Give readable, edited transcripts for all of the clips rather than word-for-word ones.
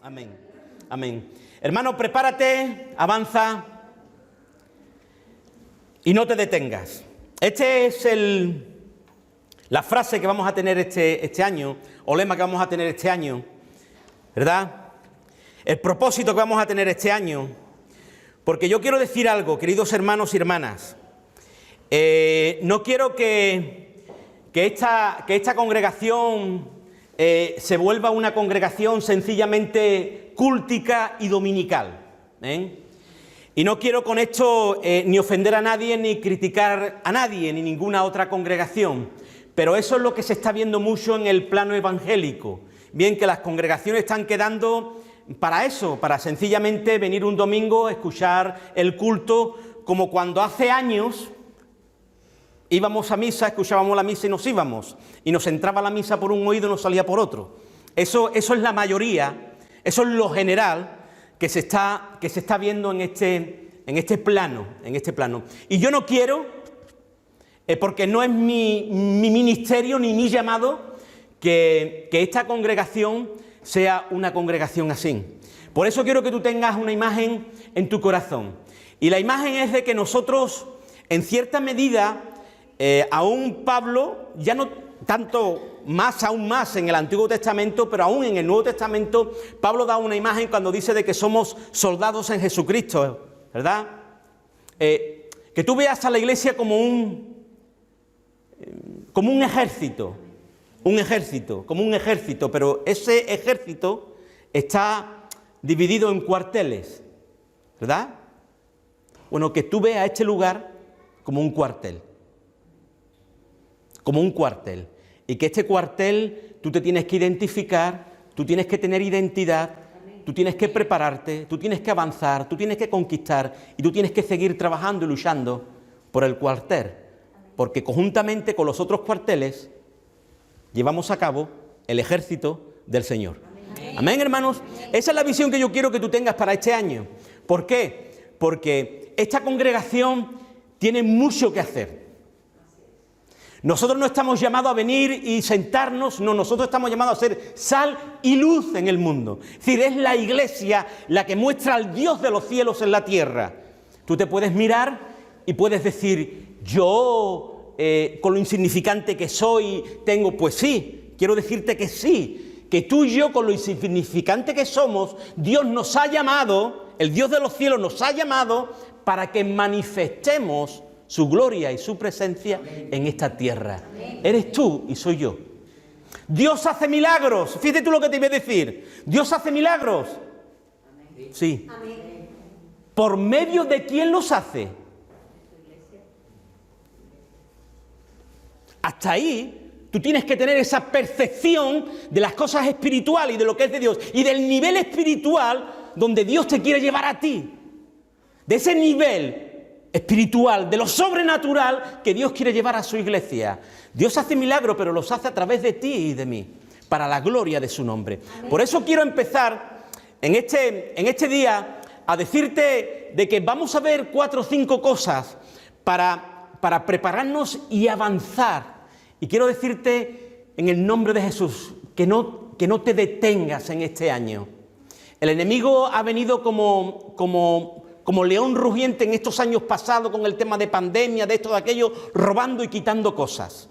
Amén. Amén. Hermano, prepárate, avanza y no te detengas. Este es la frase que vamos a tener este año, o lema que vamos a tener este año, ¿verdad? El propósito que vamos a tener este año. Porque yo quiero decir algo, queridos hermanos y hermanas. No quiero que esta congregación se vuelva una congregación sencillamente cúltica y dominical. Y no quiero con esto ni ofender a nadie, ni criticar a nadie, ni ninguna otra congregación. Pero eso es lo que se está viendo mucho en el plano evangélico. Bien, que las congregaciones están quedando para eso, para sencillamente venir un domingo, escuchar el culto, como cuando hace años íbamos a misa, escuchábamos la misa y nos íbamos. Y nos entraba la misa por un oído y nos salía por otro. Eso es la mayoría, eso es lo general que se está viendo en este plano. Y yo no quiero, porque no es mi ministerio ni mi llamado, que esta congregación sea una congregación así. Por eso quiero que tú tengas una imagen en tu corazón. Y la imagen es de que nosotros, en cierta medida, aún Pablo, ya no tanto más, aún más en el Antiguo Testamento, pero aún en el Nuevo Testamento, Pablo da una imagen cuando dice de que somos soldados en Jesucristo, ¿verdad? Que tú veas a la iglesia como un ejército. Como un ejército, pero ese ejército está dividido en cuarteles, ¿verdad? Bueno, que tú veas este lugar como un cuartel. Y que este cuartel tú te tienes que identificar, tú tienes que tener identidad, tú tienes que prepararte, tú tienes que avanzar, tú tienes que conquistar y tú tienes que seguir trabajando y luchando por el cuartel. Porque conjuntamente con los otros cuarteles llevamos a cabo el ejército del Señor. Amén, hermanos. Esa es la visión que yo quiero que tú tengas para este año. ¿Por qué? Porque esta congregación tiene mucho que hacer. Nosotros no estamos llamados a venir y sentarnos, no, nosotros estamos llamados a ser sal y luz en el mundo. Es decir, es la iglesia la que muestra al Dios de los cielos en la tierra. Tú te puedes mirar y puedes decir, yo con lo insignificante que soy, pues sí, quiero decirte que sí, que tú y yo con lo insignificante que somos, Dios nos ha llamado, el Dios de los cielos nos ha llamado para que manifestemos su gloria y su presencia en esta tierra. Eres tú y soy yo. Dios hace milagros, fíjate tú lo que te voy a decir, Dios hace milagros. Sí. ¿Por medio de quién los hace? Hasta ahí, tú tienes que tener esa percepción de las cosas espirituales y de lo que es de Dios. Y del nivel espiritual donde Dios te quiere llevar a ti. De ese nivel espiritual, de lo sobrenatural que Dios quiere llevar a su iglesia. Dios hace milagros, pero los hace a través de ti y de mí, para la gloria de su nombre. Amén. Por eso quiero empezar en este día a decirte de que vamos a ver 4 o 5 cosas para prepararnos y avanzar. Y quiero decirte en el nombre de Jesús que no te detengas en este año. El enemigo ha venido como león rugiente en estos años pasados con el tema de pandemia, de esto, de aquello, robando y quitando cosas.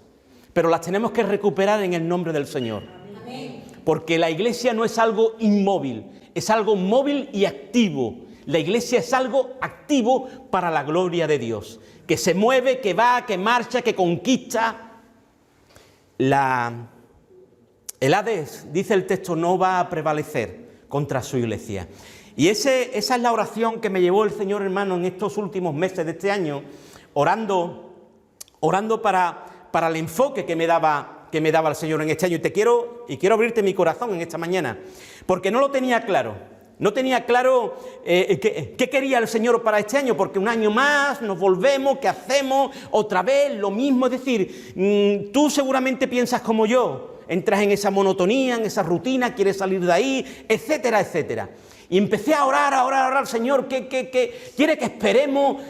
Pero las tenemos que recuperar en el nombre del Señor. Amén. Porque la iglesia no es algo inmóvil, es algo móvil y activo. La iglesia es algo activo para la gloria de Dios, que se mueve, que va, que marcha, que conquista. El Hades, dice el texto, no va a prevalecer contra su iglesia. Y esa es la oración que me llevó el Señor, hermano, en estos últimos meses de este año, orando para el enfoque que me daba el Señor en este año. Y quiero abrirte mi corazón en esta mañana, porque no lo tenía claro. No tenía claro qué quería el Señor para este año, porque un año más nos volvemos, ¿qué hacemos? Otra vez lo mismo. Es decir, tú seguramente piensas como yo, entras en esa monotonía, en esa rutina, quieres salir de ahí, etcétera, etcétera. Y empecé a orar, Señor, que quiere que esperemos,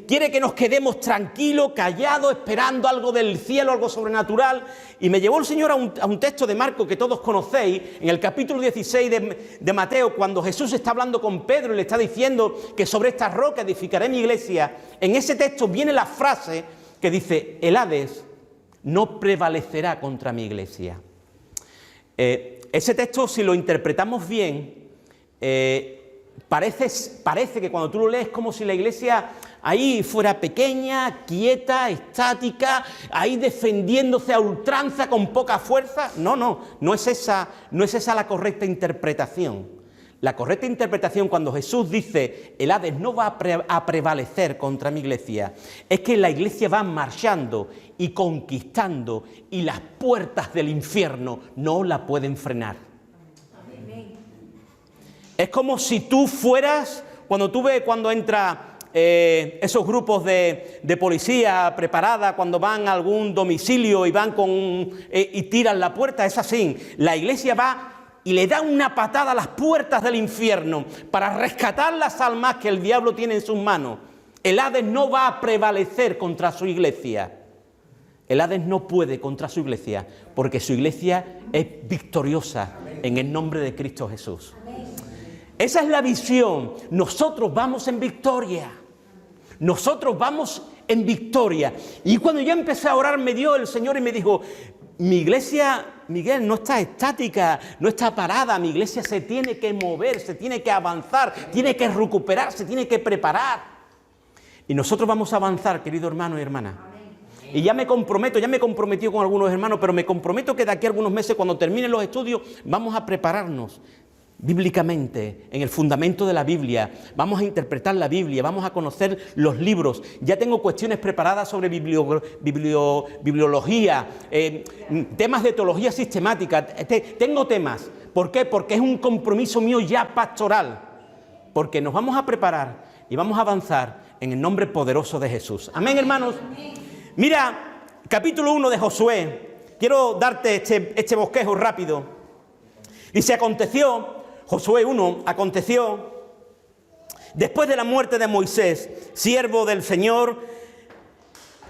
quiere que nos quedemos tranquilos, callados, esperando algo del cielo, algo sobrenatural. Y me llevó el Señor a un texto de Marcos que todos conocéis, en el capítulo 16 de Mateo, cuando Jesús está hablando con Pedro y le está diciendo que sobre esta roca edificaré mi iglesia. En ese texto viene la frase que dice: el Hades no prevalecerá contra mi iglesia. Ese texto, si lo interpretamos bien, parece que cuando tú lo lees como si la iglesia ahí fuera pequeña, quieta, estática, ahí defendiéndose a ultranza con poca fuerza. No es esa la correcta interpretación. La correcta interpretación, cuando Jesús dice el Hades no va a prevalecer contra mi iglesia, es que la iglesia va marchando y conquistando, y las puertas del infierno no la pueden frenar. Es como si tú fueras, cuando tú ves cuando entra esos grupos de policía preparada, cuando van a algún domicilio y van y tiran la puerta, es así. La iglesia va y le da una patada a las puertas del infierno para rescatar las almas que el diablo tiene en sus manos. El Hades no va a prevalecer contra su iglesia. El Hades no puede contra su iglesia, porque su iglesia es victoriosa en el nombre de Cristo Jesús. Esa es la visión. Nosotros vamos en victoria. Nosotros vamos en victoria. Y cuando yo empecé a orar, me dio el Señor y me dijo: mi iglesia, Miguel, no está estática, no está parada. Mi iglesia se tiene que mover, se tiene que avanzar, tiene que recuperar, se tiene que preparar. Y nosotros vamos a avanzar, querido hermano y hermana. Y ya me comprometí con algunos hermanos, pero me comprometo que de aquí a algunos meses, cuando terminen los estudios, vamos a prepararnos bíblicamente, en el fundamento de la Biblia. Vamos a interpretar la Biblia, vamos a conocer los libros. Ya tengo cuestiones preparadas sobre bibliología, temas de teología sistemática. Tengo temas. ¿Por qué? Porque es un compromiso mío ya pastoral. Porque nos vamos a preparar y vamos a avanzar en el nombre poderoso de Jesús. Amén, hermanos. Mira, capítulo 1 de Josué. Quiero darte este bosquejo rápido. Dice: Josué 1, aconteció, después de la muerte de Moisés, siervo del Señor,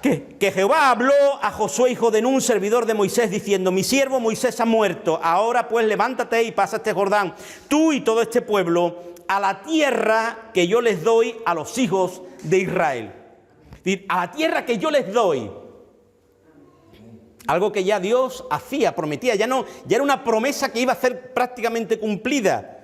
que Jehová habló a Josué, hijo de Nun, servidor de Moisés, diciendo: mi siervo Moisés ha muerto, ahora pues levántate y pasa este Jordán, tú y todo este pueblo, a la tierra que yo les doy a los hijos de Israel. Es decir, a la tierra que yo les doy. Algo que ya Dios hacía, prometía, ya era una promesa que iba a ser prácticamente cumplida.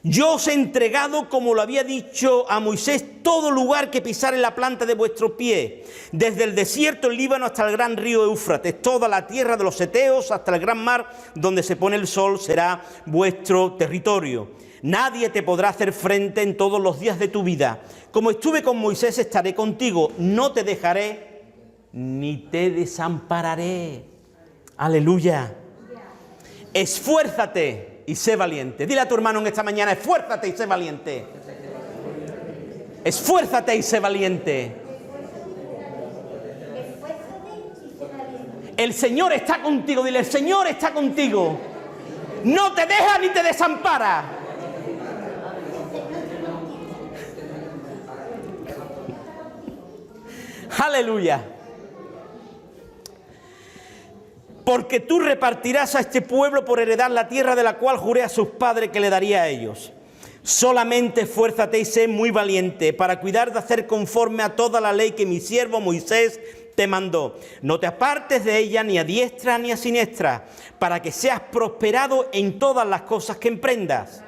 Yo os he entregado, como lo había dicho a Moisés, todo lugar que pisare la planta de vuestro pie, desde el desierto del Líbano hasta el gran río Éufrates, toda la tierra de los heteos hasta el gran mar donde se pone el sol será vuestro territorio. Nadie te podrá hacer frente en todos los días de tu vida. Como estuve con Moisés, estaré contigo, no te dejaré ni te desampararé. Aleluya. Esfuérzate y sé valiente. Dile a tu hermano en esta mañana: esfuérzate y sé valiente. Esfuérzate y sé valiente. El Señor está contigo. Dile: el Señor está contigo. No te deja ni te desampara. Aleluya. Porque tú repartirás a este pueblo por heredar la tierra de la cual juré a sus padres que le daría a ellos. Solamente esfuérzate y sé muy valiente para cuidar de hacer conforme a toda la ley que mi siervo Moisés te mandó. No te apartes de ella ni a diestra ni a siniestra, para que seas prosperado en todas las cosas que emprendas.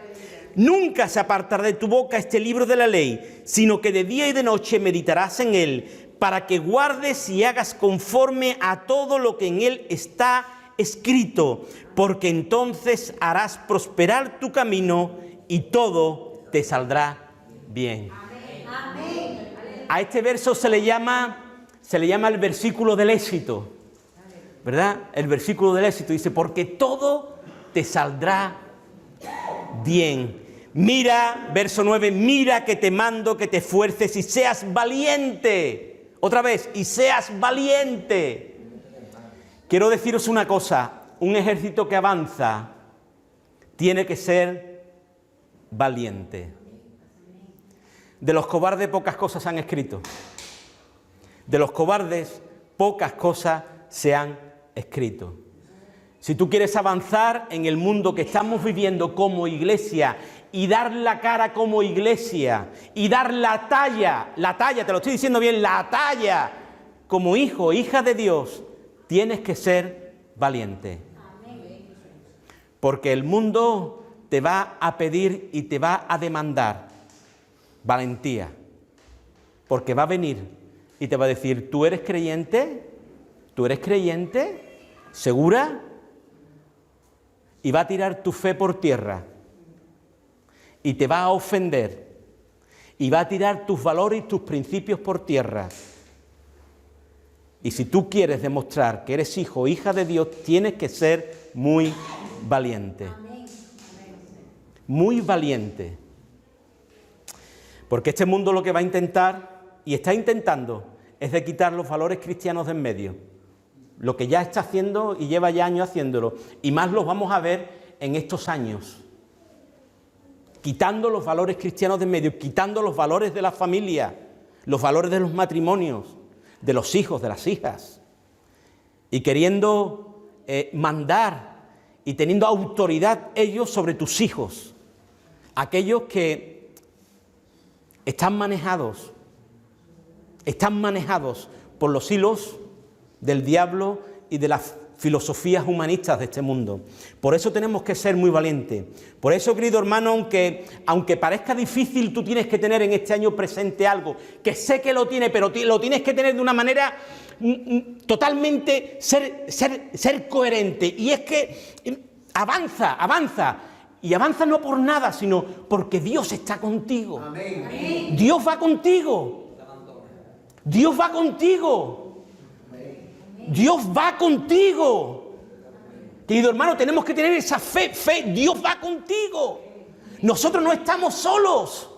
Nunca se apartará de tu boca este libro de la ley, sino que de día y de noche meditarás en él, para que guardes y hagas conforme a todo lo que en él está escrito, porque entonces harás prosperar tu camino y todo te saldrá bien. Amén. A este verso se le llama el versículo del éxito, ¿verdad? El versículo del éxito dice: porque todo te saldrá bien. Mira, verso 9, mira que te mando que te esfuerces y seas valiente. Otra vez, y seas valiente. Quiero deciros una cosa: un ejército que avanza tiene que ser valiente. De los cobardes pocas cosas se han escrito. De los cobardes pocas cosas se han escrito. Si tú quieres avanzar en el mundo que estamos viviendo como iglesia y dar la cara como iglesia y dar la talla, te lo estoy diciendo bien, la talla como hijo, hija de Dios, tienes que ser valiente. Porque el mundo te va a pedir y te va a demandar valentía. Porque va a venir y te va a decir, ¿tú eres creyente? ¿Tú eres creyente? ¿Segura? Y va a tirar tu fe por tierra. Y te va a ofender. Y va a tirar tus valores y tus principios por tierra. Y si tú quieres demostrar que eres hijo o hija de Dios, tienes que ser muy valiente. Muy valiente. Porque este mundo lo que va a intentar, y está intentando, es de quitar los valores cristianos de en medio. Lo que ya está haciendo y lleva ya años haciéndolo. Y más los vamos a ver en estos años. Quitando los valores cristianos de en medio, quitando los valores de la familia, los valores de los matrimonios, de los hijos, de las hijas. Y queriendo mandar y teniendo autoridad ellos sobre tus hijos. Aquellos que están manejados por los hilos del diablo y de las filosofías humanistas de este mundo. Por eso tenemos que ser muy valientes. Por eso, querido hermano, aunque parezca difícil, tú tienes que tener en este año presente algo, que sé que lo tiene, pero lo tienes que tener de una manera totalmente ser coherente. Y es que avanza. Y avanza no por nada, sino porque Dios está contigo. Amén. Dios va contigo. Dios va contigo. Dios va contigo. Querido hermano, tenemos que tener esa fe. Dios va contigo. Nosotros no estamos solos.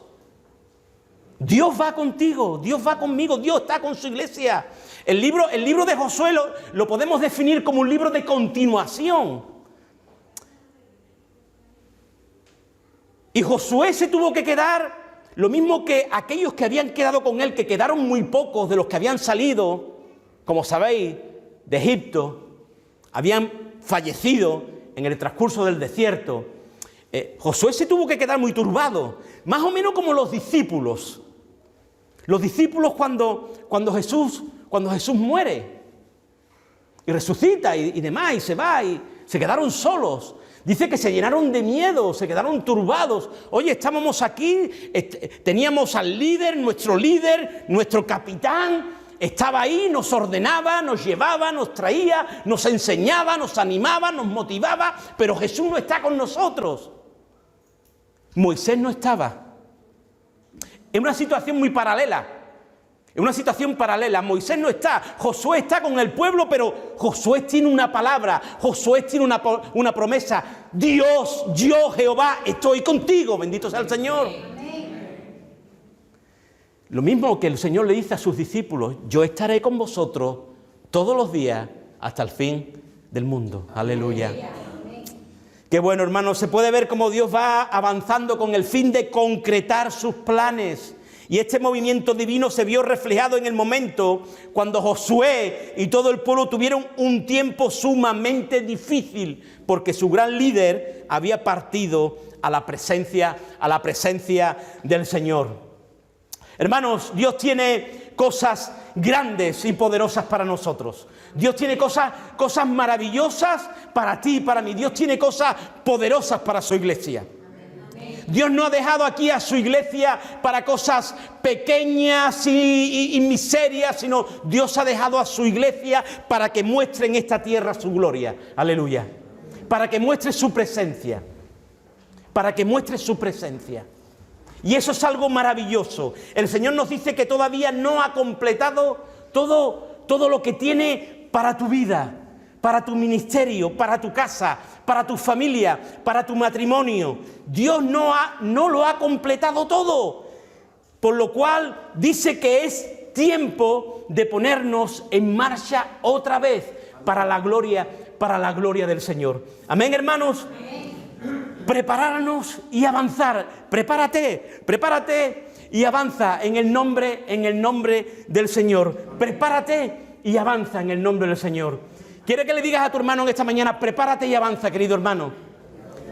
Dios va contigo, Dios va conmigo, Dios está con su iglesia. El libro de Josué lo podemos definir como un libro de continuación. Y Josué se tuvo que quedar, lo mismo que aquellos que habían quedado con él, que quedaron muy pocos de los que habían salido, como sabéis, de Egipto, habían fallecido en el transcurso del desierto. Josué se tuvo que quedar muy turbado, más o menos como los discípulos. Los discípulos cuando Jesús muere y resucita y demás, y se va, y se quedaron solos. Dice que se llenaron de miedo, se quedaron turbados. Oye, estábamos aquí, teníamos al líder, nuestro capitán, estaba ahí, nos ordenaba, nos llevaba, nos traía, nos enseñaba, nos animaba, nos motivaba, pero Jesús no está con nosotros. Moisés no estaba. Es una situación muy paralela. Es una situación paralela. Moisés no está. Josué está con el pueblo, pero Josué tiene una palabra. Josué tiene una promesa. Dios, yo, Jehová, estoy contigo. Bendito sea el Señor. Lo mismo que el Señor le dice a sus discípulos. Yo estaré con vosotros todos los días hasta el fin del mundo. Aleluya. Qué bueno, hermanos. Se puede ver cómo Dios va avanzando con el fin de concretar sus planes. Y este movimiento divino se vio reflejado en el momento cuando Josué y todo el pueblo tuvieron un tiempo sumamente difícil, porque su gran líder había partido a la presencia del Señor. Hermanos, Dios tiene cosas grandes y poderosas para nosotros. Dios tiene cosas maravillosas para ti y para mí. Dios tiene cosas poderosas para su iglesia. Dios no ha dejado aquí a su iglesia para cosas pequeñas y miserias, sino Dios ha dejado a su iglesia para que muestre en esta tierra su gloria. Aleluya. Para que muestre su presencia. Para que muestre su presencia. Y eso es algo maravilloso. El Señor nos dice que todavía no ha completado todo lo que tiene para tu vida, para tu ministerio, para tu casa, para tu familia, para tu matrimonio. Dios no lo ha completado todo. Por lo cual dice que es tiempo de ponernos en marcha otra vez para la gloria del Señor. Amén, hermanos. Amén. prepararnos y avanzar. Prepárate y avanza en el nombre del Señor. Prepárate y avanza en el nombre del Señor. ¿Quiere que le digas a tu hermano en esta mañana, prepárate y avanza, querido hermano?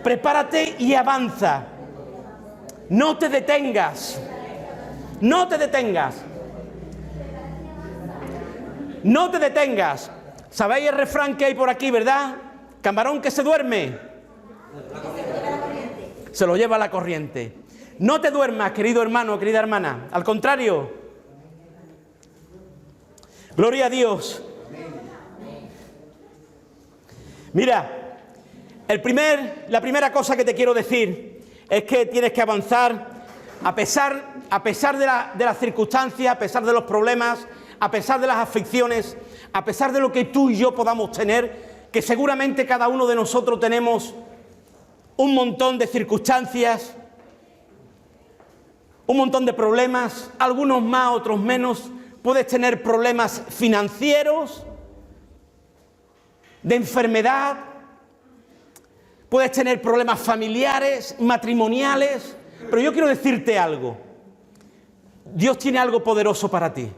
Prepárate y avanza. No te detengas. No te detengas. No te detengas. ¿Sabéis el refrán que hay por aquí, verdad? Camarón que se duerme se lo lleva la corriente. No te duermas, querido hermano, querida hermana. Al contrario. Gloria a Dios. Mira, la primera cosa que te quiero decir es que tienes que avanzar a pesar de las circunstancias, a pesar de los problemas, a pesar de las aflicciones, a pesar de lo que tú y yo podamos tener, que seguramente cada uno de nosotros tenemos un montón de circunstancias, un montón de problemas, algunos más, otros menos. Puedes tener problemas financieros, de enfermedad, puedes tener problemas familiares, matrimoniales, pero yo quiero decirte algo. Dios tiene algo poderoso para ti.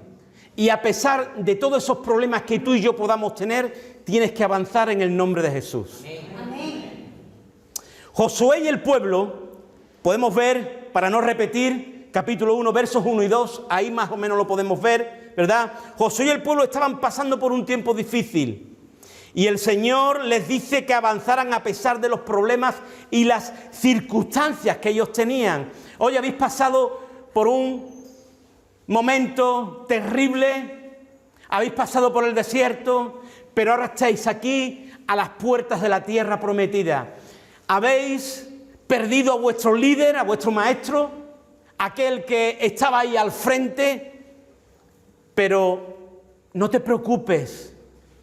Y a pesar de todos esos problemas que tú y yo podamos tener, tienes que avanzar en el nombre de Jesús. Amén. Josué y el pueblo, podemos ver, para no repetir, capítulo 1, versos 1 y 2, ahí más o menos lo podemos ver, ¿verdad? Josué y el pueblo estaban pasando por un tiempo difícil. Y el Señor les dice que avanzaran a pesar de los problemas y las circunstancias que ellos tenían. Hoy habéis pasado por un momento terrible, habéis pasado por el desierto, pero ahora estáis aquí a las puertas de la tierra prometida. Habéis perdido a vuestro líder, a vuestro maestro, aquel que estaba ahí al frente, pero no te preocupes.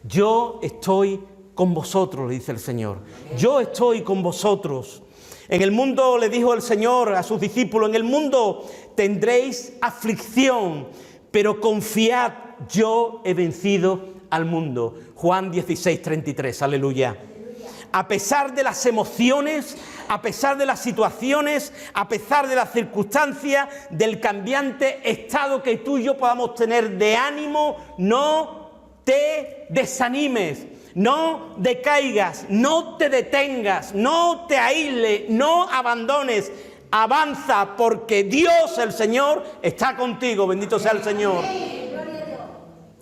Yo estoy con vosotros, le dice el Señor. Yo estoy con vosotros. En el mundo, le dijo el Señor a sus discípulos, en el mundo tendréis aflicción, pero confiad, yo he vencido al mundo. Juan 16:33, aleluya. A pesar de las emociones, a pesar de las situaciones, a pesar de las circunstancias, del cambiante estado que tú y yo podamos tener de ánimo, no te desanimes, no decaigas, no te detengas, no te aísles, no abandones. Avanza porque Dios, el Señor, está contigo. Bendito sea el Señor.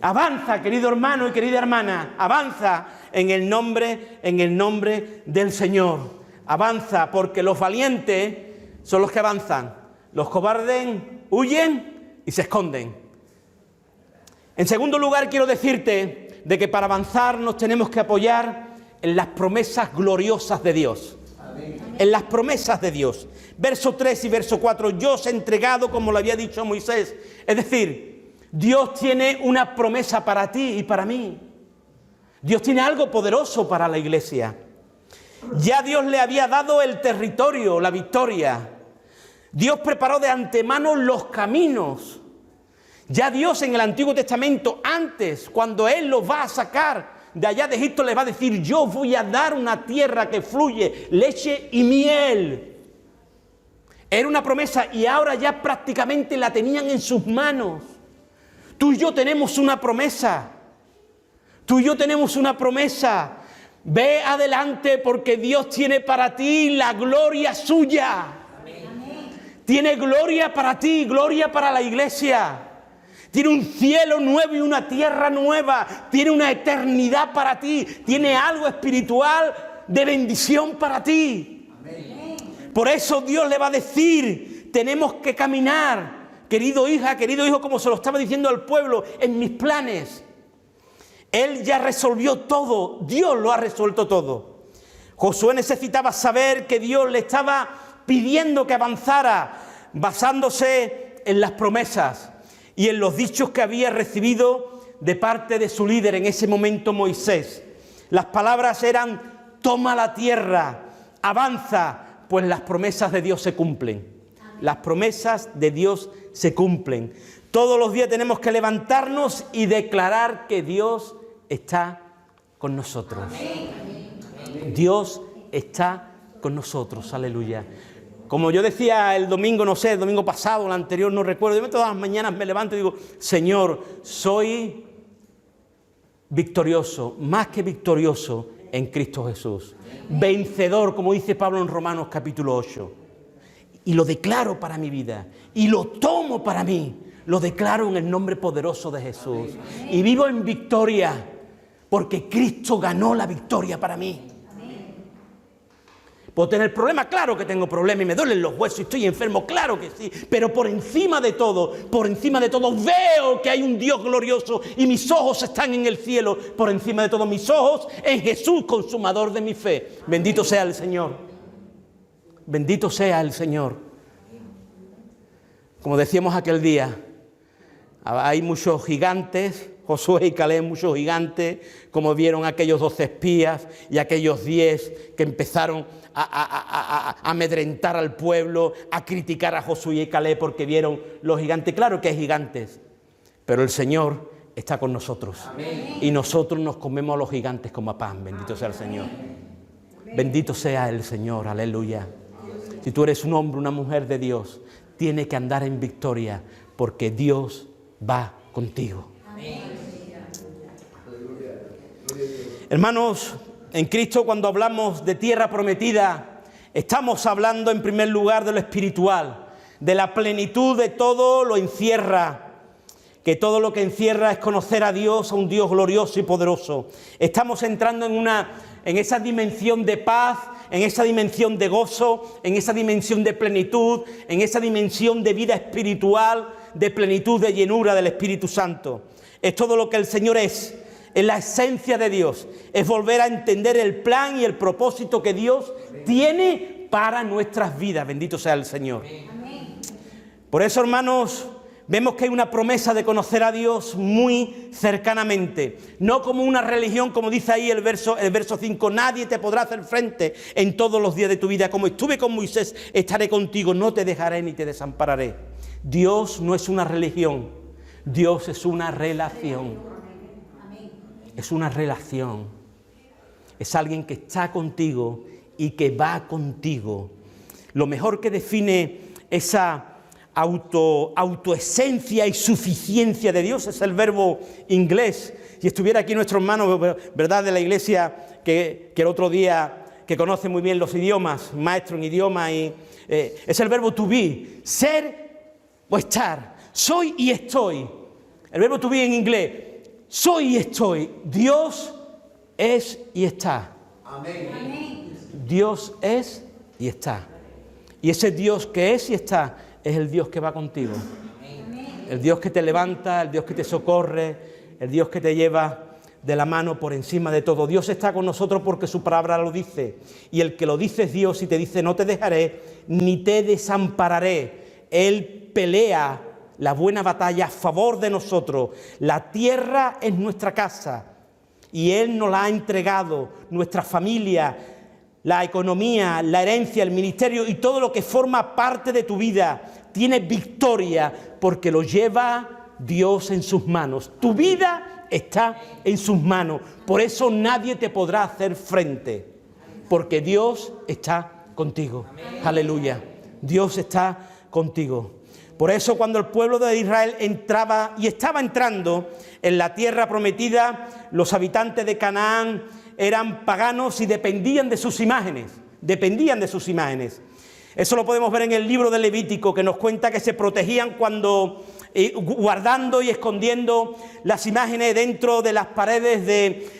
Avanza, querido hermano y querida hermana. Avanza en el nombre del Señor. Avanza porque los valientes son los que avanzan. Los cobardes huyen y se esconden. En segundo lugar, quiero decirte de que para avanzar nos tenemos que apoyar en las promesas gloriosas de Dios. Amén. En las promesas de Dios. Verso 3 y verso 4, yo os he entregado como lo había dicho Moisés. Es decir, Dios tiene una promesa para ti y para mí. Dios tiene algo poderoso para la iglesia. Ya Dios le había dado el territorio, la victoria. Dios preparó de antemano los caminos. Ya Dios en el Antiguo Testamento, antes, cuando Él los va a sacar de allá de Egipto, les va a decir, yo voy a dar una tierra que fluye leche y miel. Era una promesa y ahora ya prácticamente la tenían en sus manos. Tú y yo tenemos una promesa. Tú y yo tenemos una promesa. Ve adelante porque Dios tiene para ti la gloria suya. Amén. Tiene gloria para ti, gloria para la iglesia. Tiene un cielo nuevo y una tierra nueva. Tiene una eternidad para ti. Tiene algo espiritual de bendición para ti. Amén. Por eso Dios le va a decir, tenemos que caminar, querido hijo, como se lo estaba diciendo al pueblo, en mis planes. Él ya resolvió todo. Dios lo ha resuelto todo. Josué necesitaba saber que Dios le estaba pidiendo que avanzara, basándose en las promesas y en los dichos que había recibido de parte de su líder en ese momento, Moisés. Las palabras eran, toma la tierra, avanza, pues las promesas de Dios se cumplen. Las promesas de Dios se cumplen. Todos los días tenemos que levantarnos y declarar que Dios está con nosotros. Dios está con nosotros, aleluya. Como yo decía el domingo, no sé, el domingo pasado, el anterior, no recuerdo, yo todas las mañanas me levanto y digo, Señor, soy victorioso, más que victorioso en Cristo Jesús. Vencedor, como dice Pablo en Romanos capítulo 8. Y lo declaro para mi vida, y lo tomo para mí, lo declaro en el nombre poderoso de Jesús. Y vivo en victoria, porque Cristo ganó la victoria para mí. ¿Puedo tener problemas? Claro que tengo problemas y me duelen los huesos y estoy enfermo, claro que sí. Pero por encima de todo, veo que hay un Dios glorioso y mis ojos están en el cielo. Por encima de todo, mis ojos en Jesús, consumador de mi fe. Bendito sea el Señor. Bendito sea el Señor. Como decíamos aquel día, hay muchos gigantes, Josué y Caleb, muchos gigantes, como vieron aquellos 12 espías y aquellos 10 que empezaron a amedrentar al pueblo, a criticar a Josué y Caleb porque vieron los gigantes. Claro que hay gigantes, pero el Señor está con nosotros. Amén. Y nosotros nos comemos a los gigantes como a pan. Bendito sea el Señor. Bendito sea el Señor, aleluya. Si tú eres un hombre, una mujer de Dios, tienes que andar en victoria porque Dios va contigo. Amén. Hermanos, en Cristo, cuando hablamos de tierra prometida, estamos hablando en primer lugar de lo espiritual, de la plenitud de todo lo encierra, que todo lo que encierra es conocer a Dios, a un Dios glorioso y poderoso. Estamos entrando en esa dimensión de paz, en esa dimensión de gozo, en esa dimensión de plenitud, en esa dimensión de vida espiritual, de plenitud, de llenura del Espíritu Santo. Es todo lo que el Señor es la esencia de Dios, es volver a entender el plan y el propósito que Dios tiene para nuestras vidas. Bendito sea el Señor. Amén. Por eso, hermanos, vemos que hay una promesa de conocer a Dios muy cercanamente, no como una religión, como dice ahí el verso 5, nadie te podrá hacer frente en todos los días de tu vida, como estuve con Moisés, estaré contigo, no te dejaré ni te desampararé. Dios no es una religión, Dios es una relación. Es una relación, es alguien que está contigo y que va contigo. Lo mejor que define esa autoesencia y suficiencia de Dios es el verbo inglés. Si estuviera aquí nuestro hermano, ¿verdad?, de la iglesia, que el otro día, que conoce muy bien los idiomas, maestro en idioma, es el verbo to be, ser o estar, soy y estoy. El verbo to be en inglés. Soy y estoy. Dios es y está. Amén. Dios es y está. Y ese Dios que es y está es el Dios que va contigo. Amén. El Dios que te levanta, el Dios que te socorre, el Dios que te lleva de la mano por encima de todo. Dios está con nosotros porque su palabra lo dice. Y el que lo dice es Dios y te dice, no te dejaré ni te desampararé. Él pelea la buena batalla a favor de nosotros. La tierra es nuestra casa y Él nos la ha entregado, nuestra familia, la economía, la herencia, el ministerio y todo lo que forma parte de tu vida tiene victoria porque lo lleva Dios en sus manos. Tu vida está en sus manos, por eso nadie te podrá hacer frente, porque Dios está contigo. Amén. Aleluya, Dios está contigo. Por eso cuando el pueblo de Israel entraba y estaba entrando en la tierra prometida, los habitantes de Canaán eran paganos y dependían de sus imágenes. Eso lo podemos ver en el libro de Levítico, que nos cuenta que se protegían cuando guardando y escondiendo las imágenes dentro de las paredes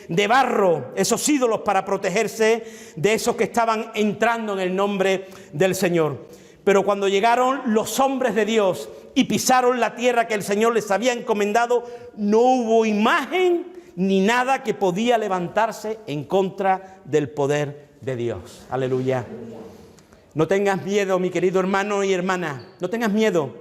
de barro, esos ídolos, para protegerse de esos que estaban entrando en el nombre del Señor. Pero cuando llegaron los hombres de Dios y pisaron la tierra que el Señor les había encomendado, no hubo imagen ni nada que podía levantarse en contra del poder de Dios. Aleluya. No tengas miedo, mi querido hermano y hermana, no tengas miedo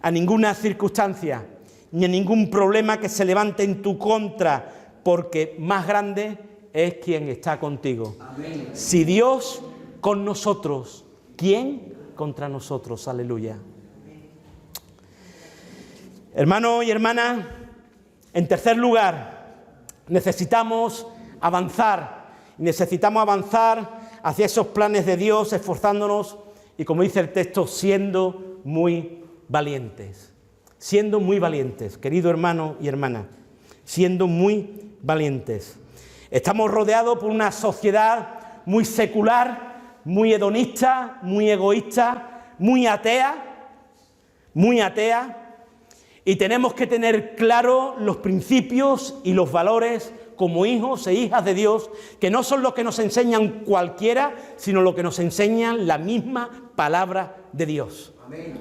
a ninguna circunstancia ni a ningún problema que se levante en tu contra, porque más grande es quien está contigo. Amén. Si Dios con nosotros, ¿quién contra nosotros? Aleluya. Hermano y hermana, en tercer lugar, necesitamos avanzar hacia esos planes de Dios, esforzándonos y, como dice el texto, siendo muy valientes. Siendo muy valientes, querido hermano y hermana, siendo muy valientes. Estamos rodeados por una sociedad muy secular, muy hedonista, muy egoísta, muy atea, y tenemos que tener claro los principios y los valores como hijos e hijas de Dios, que no son los que nos enseñan cualquiera, sino lo que nos enseñan la misma palabra de Dios. Amén.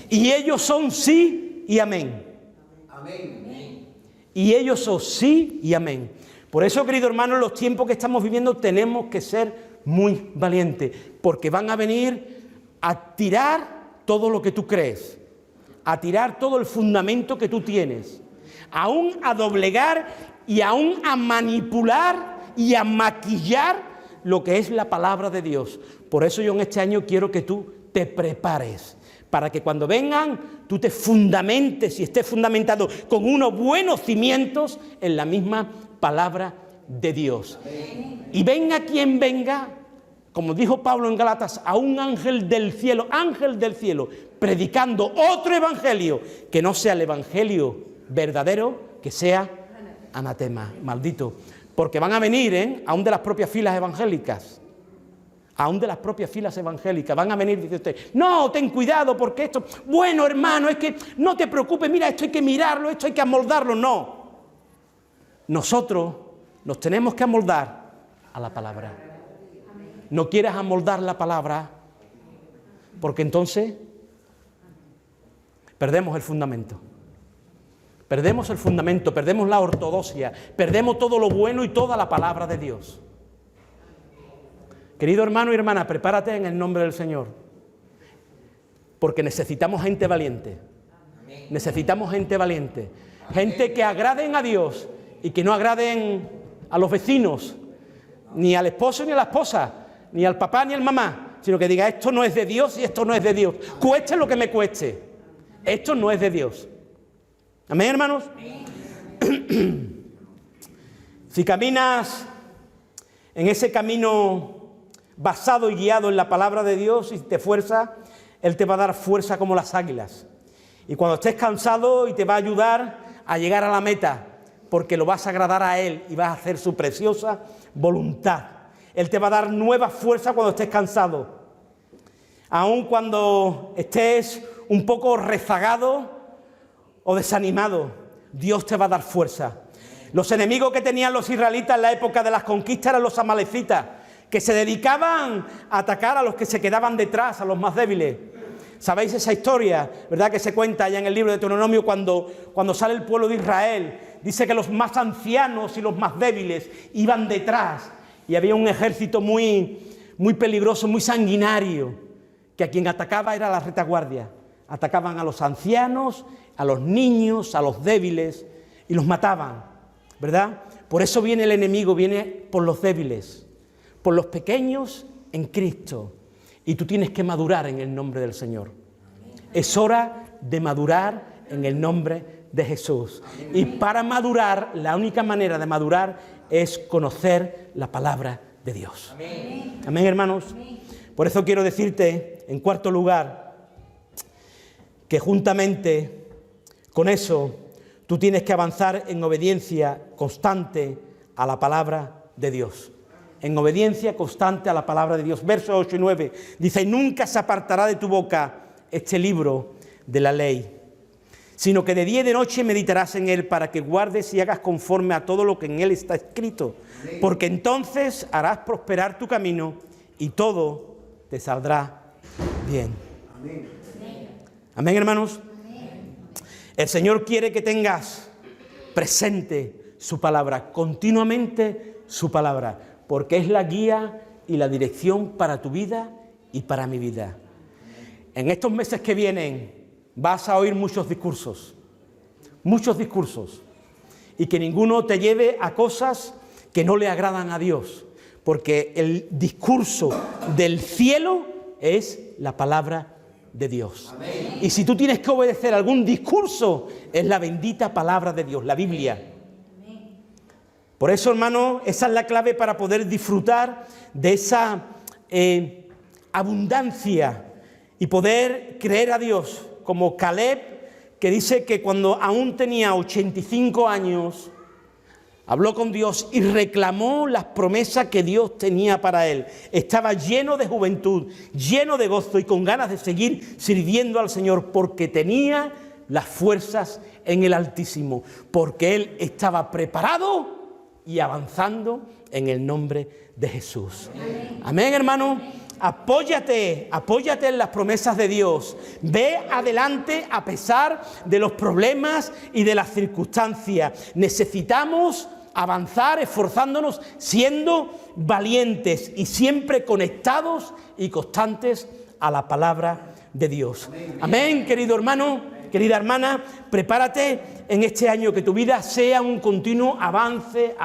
Y ellos son sí y amén. Amén. Y ellos son sí y amén. Por eso, querido hermano, en los tiempos que estamos viviendo tenemos que ser muy valientes, porque van a venir a tirar todo lo que tú crees, a tirar todo el fundamento que tú tienes, aún a doblegar y aún a manipular y a maquillar lo que es la palabra de Dios. Por eso yo en este año quiero que tú te prepares, para que cuando vengan tú te fundamentes y estés fundamentado con unos buenos cimientos en la misma palabra de Dios. Y venga quien venga, como dijo Pablo en Gálatas, a un ángel del cielo, predicando otro evangelio que no sea el evangelio verdadero, que sea anatema, maldito. Porque van a venir, aún de las propias filas evangélicas, van a venir, dice usted, no, ten cuidado porque esto, bueno hermano, es que no te preocupes, mira, esto hay que mirarlo, esto hay que amoldarlo. No, nosotros nos tenemos que amoldar a la palabra. No quieras amoldar la palabra, porque entonces perdemos el fundamento. Perdemos la ortodoxia, perdemos todo lo bueno y toda la palabra de Dios. Querido hermano y hermana, prepárate en el nombre del Señor, porque necesitamos gente valiente. Necesitamos gente valiente, gente que agraden a Dios y que no agraden a los vecinos, ni al esposo ni a la esposa, ni al papá ni al mamá, sino que diga, esto no es de Dios y esto no es de Dios. Cueste lo que me cueste, esto no es de Dios. ¿Amén, hermanos? Si caminas en ese camino basado y guiado en la palabra de Dios y te esfuerzas, Él te va a dar fuerza como las águilas. Y cuando estés cansado, y te va a ayudar a llegar a la meta, porque lo vas a agradar a Él y vas a hacer su preciosa voluntad. Él te va a dar nueva fuerza cuando estés cansado. Aun cuando estés un poco rezagado o desanimado, Dios te va a dar fuerza. Los enemigos que tenían los israelitas en la época de las conquistas eran los amalecitas, que se dedicaban a atacar a los que se quedaban detrás, a los más débiles. ¿Sabéis esa historia, verdad, que se cuenta allá en el libro de Deuteronomio cuando sale el pueblo de Israel? Dice que los más ancianos y los más débiles iban detrás y había un ejército muy peligroso, muy sanguinario, que a quien atacaba era la retaguardia. Atacaban a los ancianos, a los niños, a los débiles y los mataban, ¿verdad? Por eso viene el enemigo, viene por los débiles, por los pequeños en Cristo. Y tú tienes que madurar en el nombre del Señor. Es hora de madurar en el nombre de Jesús. Y para madurar, la única manera de madurar es conocer la palabra de Dios. Amén, hermanos. Por eso quiero decirte, en cuarto lugar, que juntamente con eso tú tienes que avanzar en obediencia constante a la palabra de Dios. En obediencia constante a la palabra de Dios. Versos 8 y 9 dice: nunca se apartará de tu boca este libro de la ley, sino que de día y de noche meditarás en él, para que guardes y hagas conforme a todo lo que en él está escrito. Amén. Porque entonces harás prosperar tu camino y todo te saldrá bien. Amén. Amén, hermanos. Amén. El Señor quiere que tengas presente su palabra, continuamente su palabra, porque es la guía y la dirección para tu vida y para mi vida. En estos meses que vienen vas a oír muchos discursos, y que ninguno te lleve a cosas que no le agradan a Dios, porque el discurso del cielo es la palabra de Dios. Amén. Y si tú tienes que obedecer algún discurso, es la bendita palabra de Dios, la Biblia. Por eso, hermano, esa es la clave para poder disfrutar de esa abundancia y poder creer a Dios, como Caleb, que dice que cuando aún tenía 85 años, habló con Dios y reclamó las promesas que Dios tenía para él. Estaba lleno de juventud, lleno de gozo y con ganas de seguir sirviendo al Señor, porque tenía las fuerzas en el Altísimo, porque él estaba preparado y avanzando en el nombre de Jesús. Amén, amén, hermano. Apóyate en las promesas de Dios. Ve adelante a pesar de los problemas y de las circunstancias. Necesitamos avanzar esforzándonos, siendo valientes y siempre conectados y constantes a la palabra de Dios. Amén, querido hermano. Querida hermana, prepárate en este año, que tu vida sea un continuo avance,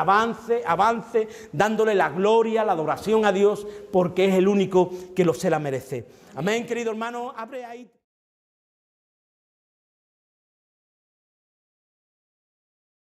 dándole la gloria, la adoración a Dios, porque es el único que se la merece. Amén, querido hermano, abre ahí.